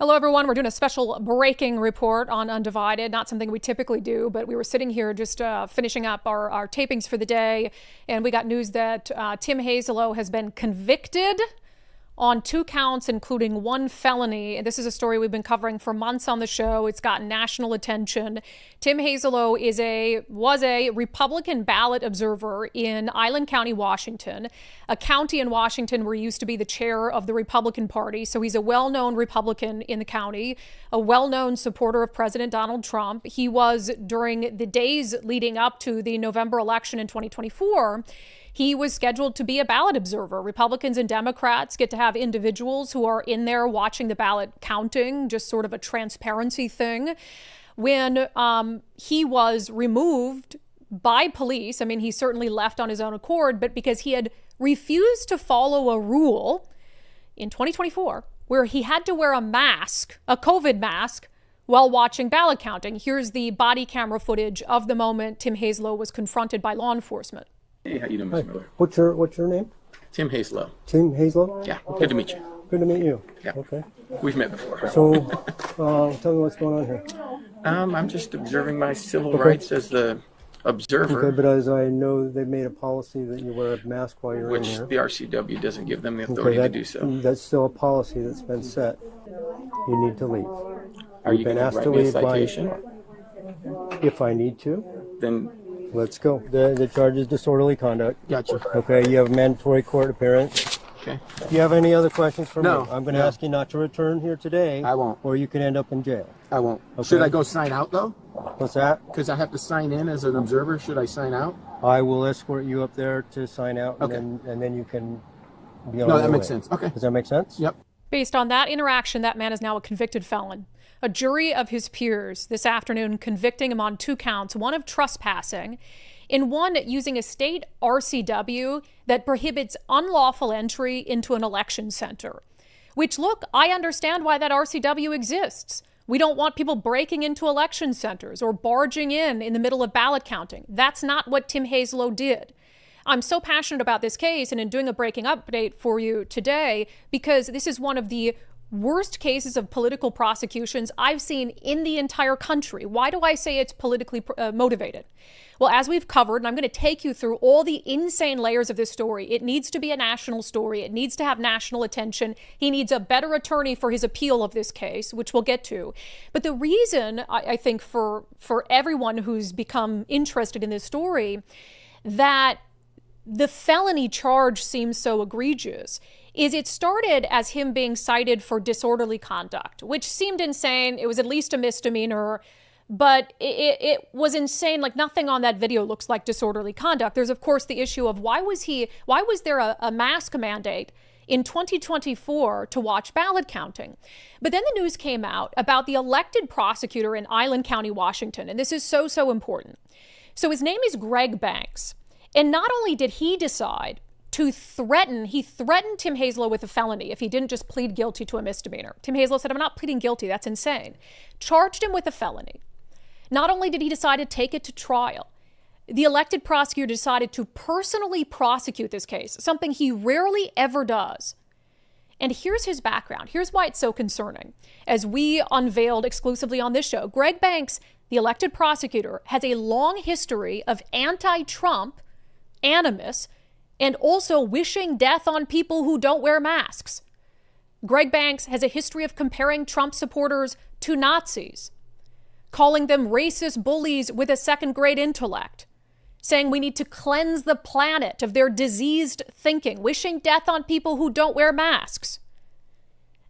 Hello, everyone. We're doing a special breaking report on Undivided. Not something we typically do, but we were sitting here just finishing up our tapings for the day, and we got news that Tim Hazelo has been convicted on 2 counts, including 1 felony. And this is a story we've been covering for months on the show. It's gotten national attention. Tim Hazelo was a Republican ballot observer in Island County, Washington, a county in Washington where he used to be the chair of the Republican Party. So he's a well-known Republican in the county, a well-known supporter of President Donald Trump. He was, during the days leading up to the November election in 2024, he was scheduled to be a ballot observer. Republicans and Democrats get to have individuals who are in there watching the ballot counting, just sort of a transparency thing. When he was removed by police, I mean, he certainly left on his own accord, but because he had refused to follow a rule in 2024 where he had to wear a mask, a COVID mask, while watching ballot counting. Here's the body camera footage of the moment Tim Hazelo was confronted by law enforcement. Hey, how you doing, Mr. Miller? What's your name? Tim Hazelo. Tim Hazelo? Yeah, good to meet you. Good to meet you. Yeah. Okay. We've met before. So, tell me what's going on here. I'm just observing my civil rights as the observer. Okay, but as I know, they made a policy that you wear a mask while you're in Which here. the RCW doesn't give them the authority to do so. That's still a policy that's been set. You need to leave. Are you going to write me a citation? If I need to. Then Let's go. The charge is disorderly conduct. gotcha. Okay, you have a mandatory court appearance. Okay. Do you have any other questions for No, me? I'm going to no. ask you not to return here today. I won't. Or you can end up in jail. I won't. Okay. Should I go sign out though? What's that? Because I have to sign in as an observer. Should I sign out? I will escort you up there to sign out, Okay. and then you can be on No, your that makes way. sense. Okay. Does that make sense? Yep. Based on that interaction, that man is now a convicted felon. A jury of his peers this afternoon convicting him on 2 counts, one of trespassing, and one using a state RCW that prohibits unlawful entry into an election center. Which, look, I understand why that RCW exists. We don't want people breaking into election centers or barging in the middle of ballot counting. That's not what Tim Hazelo did. I'm so passionate about this case and in doing a breaking update for you today because this is one of the worst cases of political prosecutions I've seen in the entire country. Why do I say it's politically motivated? Well, as we've covered, and I'm going to take you through all the insane layers of this story. It needs to be a national story. It needs to have national attention. He needs a better attorney for his appeal of this case, which we'll get to. But the reason I think for everyone who's become interested in this story that the felony charge seems so egregious is it started as him being cited for disorderly conduct, which seemed insane. It was at least a misdemeanor, but it was insane. Like, nothing on that video looks like disorderly conduct. There's, of course, the issue of why was there a mask mandate in 2024 to watch ballot counting? But then the news came out about the elected prosecutor in Island County, Washington, and this is so important. So his name is Greg Banks. And not only did he decide to threatened Tim Hazelo with a felony if he didn't just plead guilty to a misdemeanor. Tim Hazelo said, I'm not pleading guilty, that's insane. Charged him with a felony. Not only did he decide to take it to trial, the elected prosecutor decided to personally prosecute this case, something he rarely ever does. And here's his background. Here's why it's so concerning. As we unveiled exclusively on this show, Greg Banks, the elected prosecutor, has a long history of anti-Trump animus and also wishing death on people who don't wear masks. Greg Banks has a history of comparing Trump supporters to Nazis, calling them racist bullies with a second-grade intellect, saying we need to cleanse the planet of their diseased thinking, wishing death on people who don't wear masks.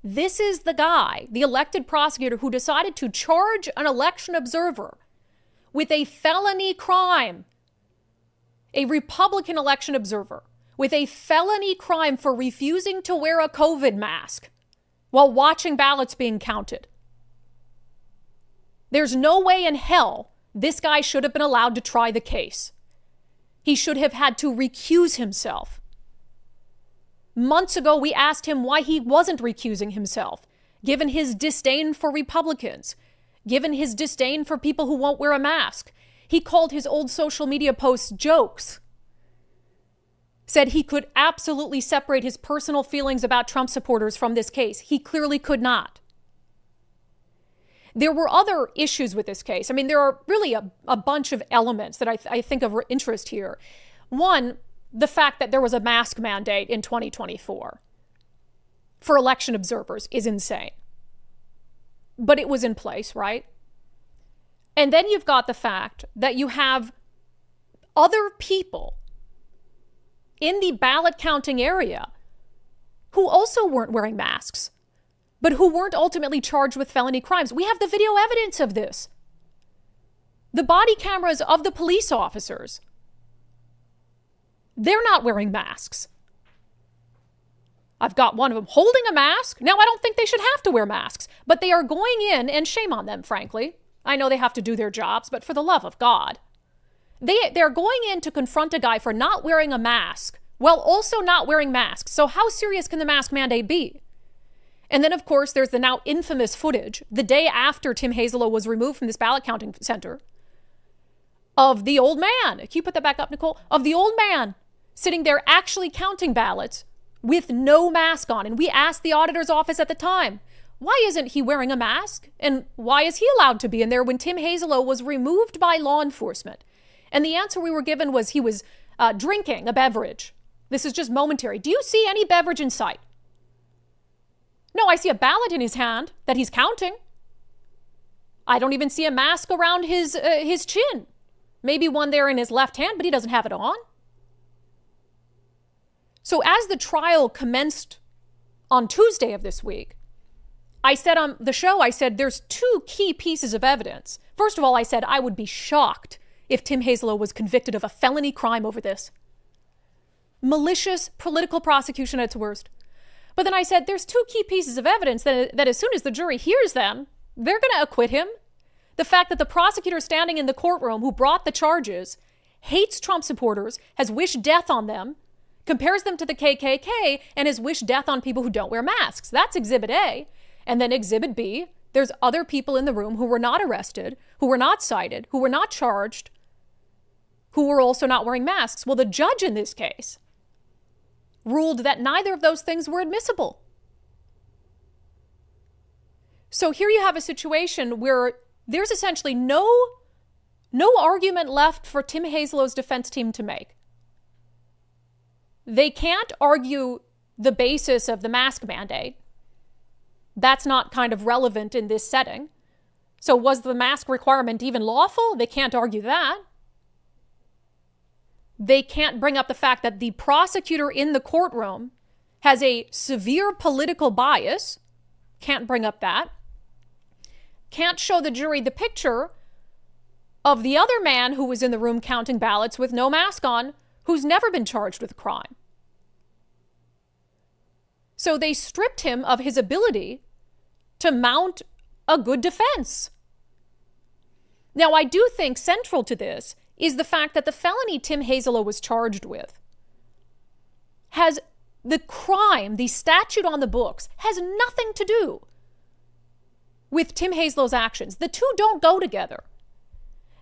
This is the guy, the elected prosecutor, who decided to charge an election observer with a felony crime, a Republican election observer, with a felony crime for refusing to wear a COVID mask while watching ballots being counted. There's no way in hell this guy should have been allowed to try the case. He should have had to recuse himself. Months ago, we asked him why he wasn't recusing himself, given his disdain for Republicans, given his disdain for people who won't wear a mask. He called his old social media posts jokes, said he could absolutely separate his personal feelings about Trump supporters from this case. He clearly could not. There were other issues with this case. I mean, there are really a bunch of elements that I think of interest here. One, the fact that there was a mask mandate in 2024 for election observers is insane. But it was in place, right? And then you've got the fact that you have other people in the ballot counting area who also weren't wearing masks, but who weren't ultimately charged with felony crimes. We have the video evidence of this. The body cameras of the police officers. They're not wearing masks. I've got one of them holding a mask. Now, I don't think they should have to wear masks, but they are going in, and shame on them, frankly. I know they have to do their jobs, but for the love of God. They're going in to confront a guy for not wearing a mask while also not wearing masks. So how serious can the mask mandate be? And then, of course, there's the now infamous footage the day after Tim Hazelo was removed from this ballot counting center of the old man. Can you put that back up, Nicole? Of the old man sitting there actually counting ballots with no mask on. And we asked the auditor's office at the time, why isn't he wearing a mask? And why is he allowed to be in there when Tim Hazelo was removed by law enforcement? And the answer we were given was he was drinking a beverage. This is just momentary. Do you see any beverage in sight? No, I see a ballot in his hand that he's counting. I don't even see a mask around his chin. Maybe one there in his left hand, but he doesn't have it on. So as the trial commenced on Tuesday of this week, I said on the show, I said there's two key pieces of evidence. First of all, I said I would be shocked if Tim Hazelo was convicted of a felony crime over this. Malicious political prosecution at its worst. But then I said there's two key pieces of evidence that as soon as the jury hears them, they're going to acquit him. The fact that the prosecutor standing in the courtroom who brought the charges hates Trump supporters, has wished death on them, compares them to the KKK, and has wished death on people who don't wear masks. That's Exhibit A. And then Exhibit B, there's other people in the room who were not arrested, who were not cited, who were not charged, who were also not wearing masks. Well, the judge in this case ruled that neither of those things were admissible. So here you have a situation where there's essentially no argument left for Tim Hazelo's defense team to make. They can't argue the basis of the mask mandate. That's not kind of relevant in this setting. So was the mask requirement even lawful? They can't argue that. They can't bring up the fact that the prosecutor in the courtroom has a severe political bias. Can't bring up that. Can't show the jury the picture of the other man who was in the room counting ballots with no mask on, who's never been charged with a crime. So they stripped him of his ability to mount a good defense. Now, I do think central to this is the fact that the felony Tim Hazelo was charged with has the crime, the statute on the books, has nothing to do with Tim Hazelo's actions. The two don't go together.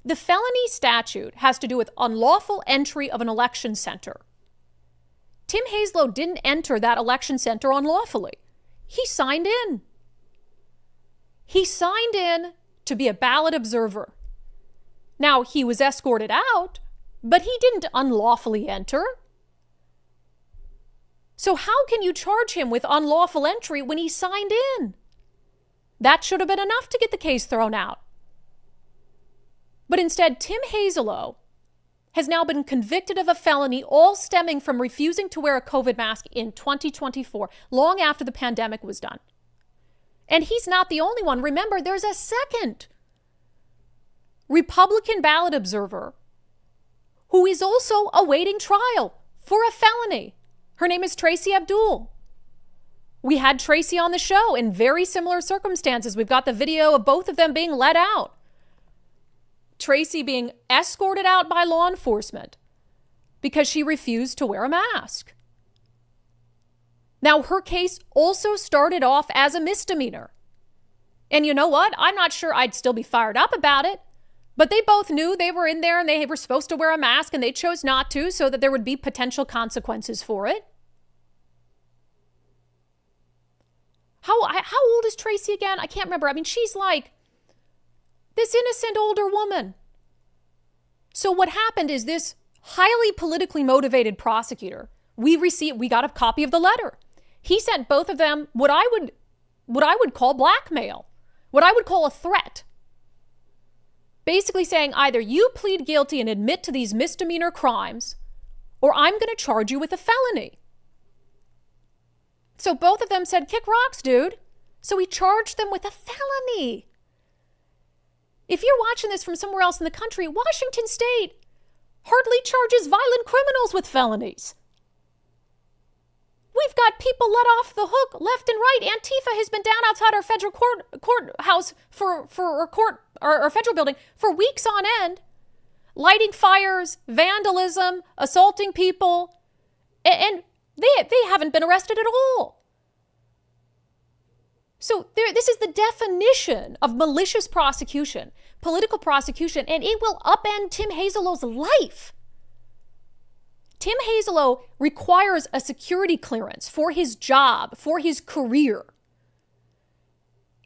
The felony statute has to do with unlawful entry of an election center. Tim Hazelo didn't enter that election center unlawfully. He signed in. He signed in to be a ballot observer. Now, he was escorted out, but he didn't unlawfully enter. So how can you charge him with unlawful entry when he signed in? That should have been enough to get the case thrown out. But instead, Tim Hazelo has now been convicted of a felony, all stemming from refusing to wear a COVID mask in 2024, long after the pandemic was done. And he's not the only one. Remember, there's a second Republican ballot observer who is also awaiting trial for a felony. Her name is Tracy Abdul. We had Tracy on the show in very similar circumstances. We've got the video of both of them being let out. Tracy being escorted out by law enforcement because she refused to wear a mask. Now, her case also started off as a misdemeanor. And you know what? I'm not sure I'd still be fired up about it. But they both knew they were in there and they were supposed to wear a mask and they chose not to, so that there would be potential consequences for it. How old is Tracy again? I can't remember. I mean, she's like This innocent older woman. So what happened is this highly politically motivated prosecutor, we got a copy of the letter. He sent both of them what I would call blackmail, what I would call a threat. Basically saying either you plead guilty and admit to these misdemeanor crimes, or I'm going to charge you with a felony. So both of them said, kick rocks, dude. So he charged them with a felony. If you're watching this from somewhere else in the country, Washington State hardly charges violent criminals with felonies. We've got people let off the hook left and right. Antifa has been down outside our federal courthouse our federal building for weeks on end, lighting fires, vandalism, assaulting people, and they haven't been arrested at all. So this is the definition of malicious prosecution, political prosecution, and it will upend Tim Hazelo's life. Tim Hazelo requires a security clearance for his job, for his career.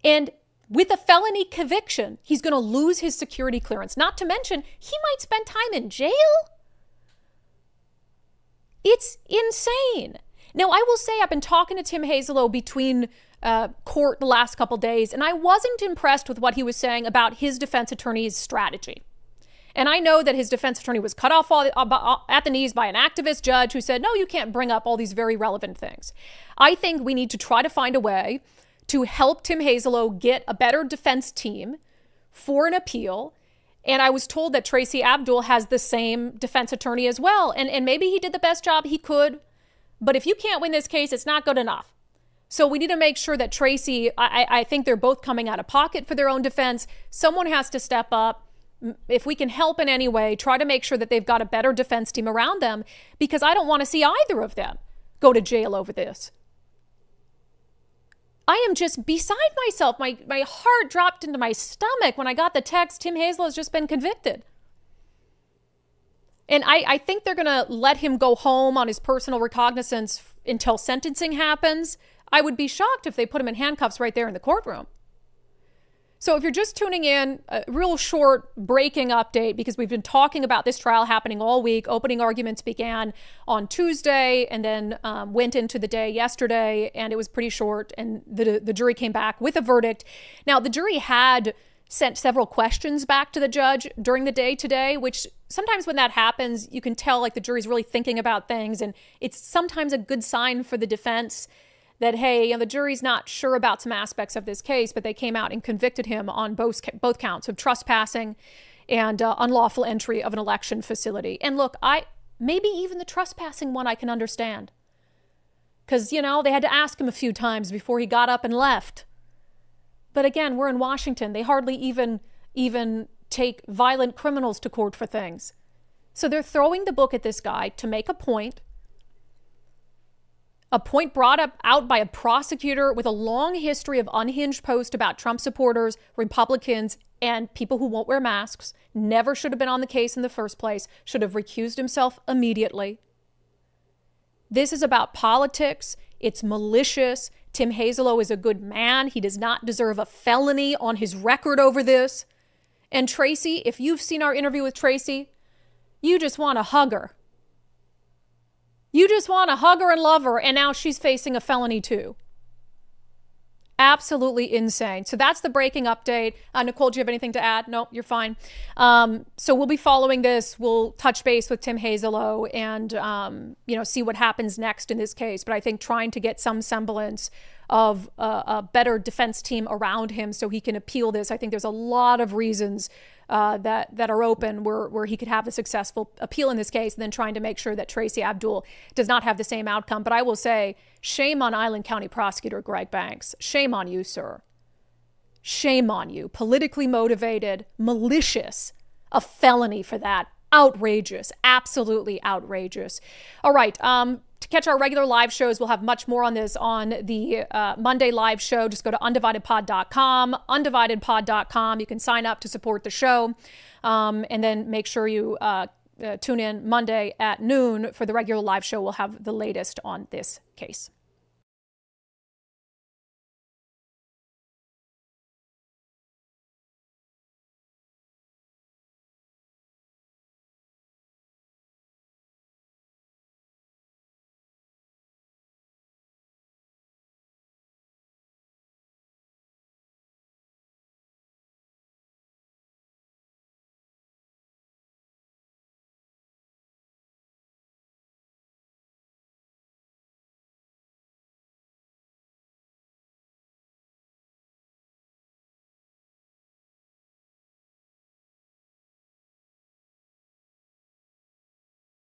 And with a felony conviction, he's going to lose his security clearance. Not to mention, he might spend time in jail. It's insane. Now, I will say I've been talking to Tim Hazelo between court the last couple days, and I wasn't impressed with what he was saying about his defense attorney's strategy. And I know that his defense attorney was cut off at the knees by an activist judge who said, no, you can't bring up all these very relevant things. I think we need to try to find a way to help Tim Hazelo get a better defense team for an appeal. And I was told that Tracy Abdul has the same defense attorney as well. And maybe he did the best job he could. But if you can't win this case, it's not good enough. So we need to make sure that Tracy, I think they're both coming out of pocket for their own defense. Someone has to step up. If we can help in any way, try to make sure that they've got a better defense team around them, because I don't want to see either of them go to jail over this. I am just beside myself. My heart dropped into my stomach when I got the text, Tim Hazelo has just been convicted. And I think they're going to let him go home on his personal recognizance until sentencing happens. I would be shocked if they put him in handcuffs right there in the courtroom. So if you're just tuning in, a real short breaking update, because we've been talking about this trial happening all week. Opening arguments began on Tuesday and then went into the day yesterday, and it was pretty short, and the jury came back with a verdict. Now, the jury had sent several questions back to the judge during the day today, which sometimes when that happens, you can tell like the jury's really thinking about things, and it's sometimes a good sign for the defense that, hey, the jury's not sure about some aspects of this case, but they came out and convicted him on both counts of trespassing and unlawful entry of an election facility. And look, maybe even the trespassing one I can understand. Because, they had to ask him a few times before he got up and left. But again, we're in Washington. They hardly even take violent criminals to court for things. So they're throwing the book at this guy to make a point brought out by a prosecutor with a long history of unhinged posts about Trump supporters, Republicans, and people who won't wear masks. Never should have been on the case in the first place. Should have recused himself immediately. This is about politics. It's malicious. Tim Hazelo is a good man. He does not deserve a felony on his record over this. And Tracy, if you've seen our interview with Tracy, you just want to hug her. You just want to hug her and love her, and now she's facing a felony too. Absolutely insane. So that's the breaking update. Nicole, do you have anything to add? No, you're fine. So we'll be following this. We'll touch base with Tim Hazelo and, see what happens next in this case. But I think trying to get some semblance of a better defense team around him so he can appeal this. I think there's a lot of reasons that are open where he could have a successful appeal in this case, and then trying to make sure that Tracy Abdul does not have the same outcome. But I will say, shame on Island County Prosecutor Greg Banks. Shame on you, sir. Shame on you. Politically motivated, malicious, a felony for that. Outrageous. Absolutely outrageous. All right. To catch our regular live shows, we'll have much more on this on the Monday live show. Just go to undividedpod.com, undividedpod.com. You can sign up to support the show. And then make sure you tune in Monday at noon for the regular live show. We'll have the latest on this case.